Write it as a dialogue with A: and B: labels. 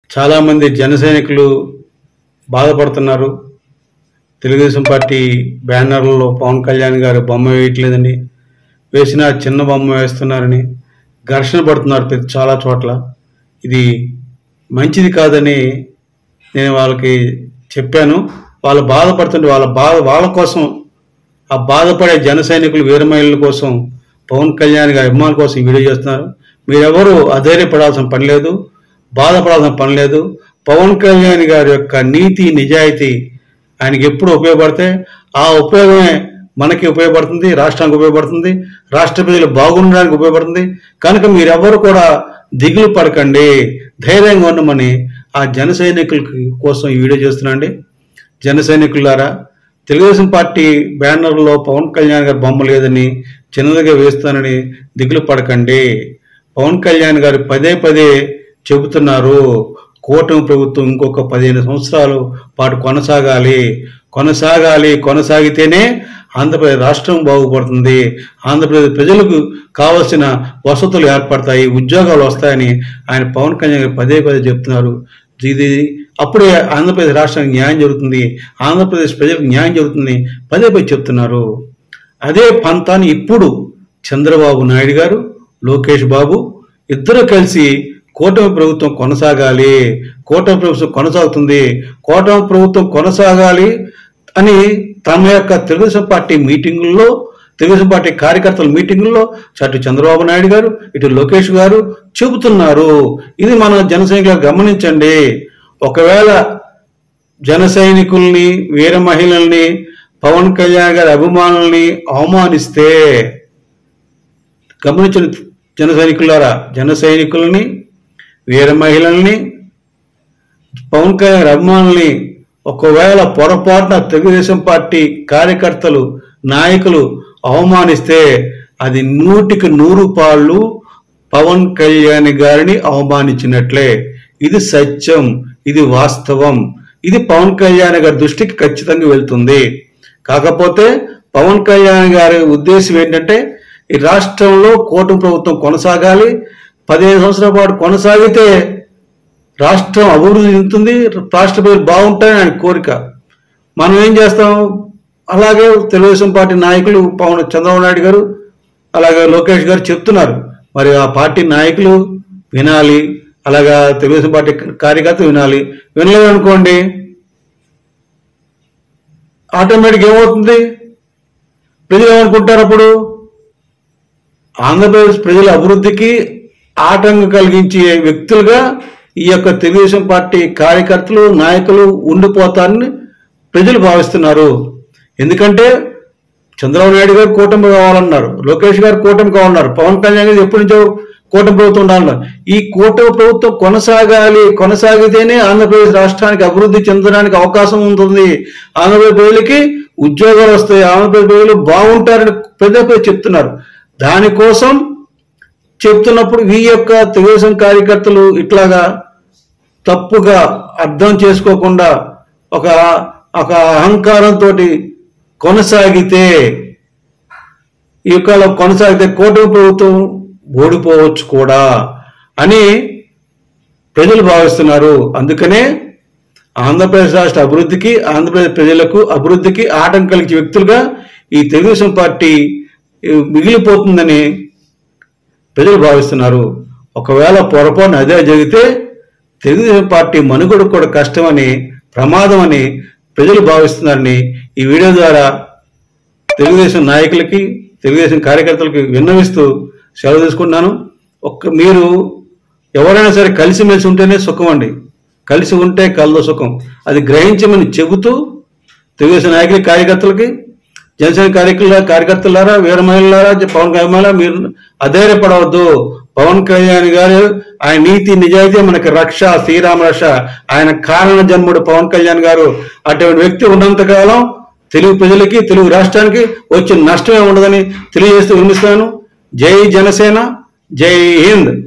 A: చాలామంది జన సైనికులు బాధపడుతున్నారు. తెలుగుదేశం పార్టీ బ్యానర్లలో పవన్ కళ్యాణ్ గారు బొమ్మ వేయట్లేదని, వేసిన చిన్న బొమ్మ వేస్తున్నారని ఘర్షణ పడుతున్నారు చాలా చోట్ల. ఇది మంచిది కాదని నేను వాళ్ళకి చెప్పాను. వాళ్ళు బాధపడుతుంటే వాళ్ళ కోసం, ఆ బాధపడే జన సైనికులు వీర మహిళల కోసం, పవన్ కళ్యాణ్ గారి అభిమానుల కోసం ఈ వీడియో చేస్తున్నారు. మీరెవరూ అధైర్యపడాల్సిన పని లేదు, బాధపడాల్సిన పని లేదు. పవన్ కళ్యాణ్ గారి యొక్క నీతి నిజాయితీ ఆయనకి ఎప్పుడు ఉపయోగపడితే ఆ ఉపయోగమే మనకి ఉపయోగపడుతుంది, రాష్ట్రానికి ఉపయోగపడుతుంది, రాష్ట్ర ప్రజలు బాగుండడానికి ఉపయోగపడుతుంది. కనుక మీరెవరు కూడా దిగులు పడకండి, ధైర్యంగా ఉండమని ఆ జన సైనికుల కోసం ఈ వీడియో చేస్తున్నాండి. జన సైనికులారా, తెలుగుదేశం పార్టీ బ్యానర్లో పవన్ కళ్యాణ్ గారి బొమ్మ లేదని, చిన్నదిగా వేస్తానని దిగులు పడకండి. పవన్ కళ్యాణ్ గారు పదే పదే చెబుతున్నారు, కూటమి ప్రభుత్వం ఇంకొక 15 సంవత్సరాల పాటు కొనసాగితేనే ఆంధ్రప్రదేశ్ రాష్ట్రం బాగుపడుతుంది, ఆంధ్రప్రదేశ్ ప్రజలకు కావలసిన వసతులు ఏర్పడతాయి, ఉద్యోగాలు వస్తాయని ఆయన పవన్ కళ్యాణ్ గారు పదే పదే చెప్తున్నారు. ఇది అప్పుడే ఆంధ్రప్రదేశ్ రాష్ట్రానికి న్యాయం జరుగుతుంది, ఆంధ్రప్రదేశ్ ప్రజలకు న్యాయం జరుగుతుంది పదే పదే చెప్తున్నారు. అదే పంతాన్ని ఇప్పుడు చంద్రబాబు నాయుడు గారు, లోకేష్ బాబు ఇద్దరు కలిసి కూటమి ప్రభుత్వం కొనసాగాలి, కూటమి ప్రభుత్వం కొనసాగుతుంది, కూటమి ప్రభుత్వం కొనసాగాలి అని తమ యొక్క తెలుగుదేశం పార్టీ మీటింగుల్లో, తెలుగుదేశం పార్టీ కార్యకర్తల మీటింగుల్లో అటు చంద్రబాబు నాయుడు గారు, ఇటు లోకేష్ గారు చెబుతున్నారు. ఇది మన జన సైనికులు గమనించండి. ఒకవేళ జన సైనికుల్ని, వీర మహిళల్ని, పవన్ కళ్యాణ్ గారి అభిమానుల్ని అవమానిస్తే, గమనించిన జన సైనికులారా, జన సైనికుల్ని, వీర మహిళల్ని, పవన్ కళ్యాణ్ అభిమానుల్ని ఒకవేళ పొరపాటున తెలుగుదేశం పార్టీ కార్యకర్తలు, నాయకులు అవమానిస్తే అది 100కి 100 పాళ్ళు పవన్ కళ్యాణ్ గారిని అవమానించినట్లే. ఇది సత్యం, ఇది వాస్తవం, ఇది పవన్ కళ్యాణ్ గారి దృష్టికి ఖచ్చితంగా వెళ్తుంది. కాకపోతే పవన్ కళ్యాణ్ గారి ఉద్దేశం ఏంటంటే ఈ రాష్ట్రంలో కూటమి ప్రభుత్వం కొనసాగాలి, 15 సంవత్సరాల పాటు కొనసాగితే రాష్ట్రం అభివృద్ధి చెందుతుంది, రాష్ట్ర ప్రజలు బాగుంటాయని ఆయన కోరిక. మనం ఏం చేస్తాం? అలాగే తెలుగుదేశం పార్టీ నాయకులు చంద్రబాబు నాయుడు గారు, అలాగే లోకేష్ గారు చెప్తున్నారు. మరి ఆ పార్టీ నాయకులు వినాలి, అలాగా తెలుగుదేశం పార్టీ కార్యకర్తలు వినాలి. వినలేదనుకోండి, ఆటోమేటిక్ ఏమవుతుంది? ప్రజలు ఏమనుకుంటారు? అప్పుడు ఆంధ్రప్రదేశ్ ప్రజల అభివృద్ధికి ఆటంకం కలిగించే వ్యక్తులుగా ఈ యొక్క తెలుగుదేశం పార్టీ కార్యకర్తలు, నాయకులు ఉండిపోతారని ప్రజలు భావిస్తున్నారు. ఎందుకంటే చంద్రబాబు నాయుడు గారు కూటమి కావాలన్నారు, లోకేష్ గారు కూటమి కావాలన్నారు, పవన్ కళ్యాణ్ గారు ఎప్పటి నుంచో కూటమి ప్రభుత్వం ఉండాలన్నారు. ఈ కూటమి ప్రభుత్వం కొనసాగితేనే ఆంధ్రప్రదేశ్ రాష్ట్రానికి అభివృద్ధి చెందడానికి అవకాశం ఉంటుంది, ఆంధ్రప్రదేశ్ ప్రజలకి ఉద్యోగాలు వస్తాయి, ఆంధ్రప్రదేశ్ ప్రజలు బాగుంటారని ప్రజలపై చెప్తున్నారు. దానికోసం చెప్తున్నప్పుడు ఈ యొక్క తెలుగుదేశం కార్యకర్తలు ఇట్లాగా తప్పుగా అర్థం చేసుకోకుండా ఒక అహంకారంతో కొనసాగితే కూటమి ప్రభుత్వం ఓడిపోవచ్చు కూడా అని ప్రజలు భావిస్తున్నారు. అందుకనే ఆంధ్రప్రదేశ్ రాష్ట్ర అభివృద్ధికి, ఆంధ్రప్రదేశ్ ప్రజలకు అభివృద్ధికి ఆటంకం కలిగే వ్యక్తులుగా ఈ తెలుగుదేశం పార్టీ మిగిలిపోతుందని ప్రజలు భావిస్తున్నారు. ఒకవేళ పొరపాటున అదే జరిగితే తెలుగుదేశం పార్టీ మనుగడ కూడా కష్టమని, ప్రమాదం అని ప్రజలు భావిస్తున్నారని ఈ వీడియో ద్వారా తెలుగుదేశం నాయకులకి, తెలుగుదేశం కార్యకర్తలకి విన్నవిస్తూ సెలవు తీసుకుంటున్నాను. మీరు ఎవరైనా సరే కలిసిమెలిసి ఉంటేనే సుఖం అండి, కలిసి ఉంటే కలదు సుఖం. అది గ్రహించమని చెబుతూ తెలుగుదేశం నాయకులకి, కార్యకర్తలకి, జనసేన కార్యకర్తలారా, వీర మహిళలారా, పవన్ కళ్యాణ్ మీరు అధైర్యపడవద్దు. పవన్ కళ్యాణ్ గారు ఆయన నీతి నిజాయితీ మనకి రక్ష, శ్రీరామ రక్ష. ఆయన కారణ జన్ముడు పవన్ కళ్యాణ్ గారు. అటువంటి వ్యక్తి ఉన్నంతకాలం తెలుగు ప్రజలకి, తెలుగు రాష్ట్రానికి వచ్చిన నష్టమే ఉండదని తెలియజేస్తూ వినిపిస్తున్నాను. జై జనసేన, జై హింద్.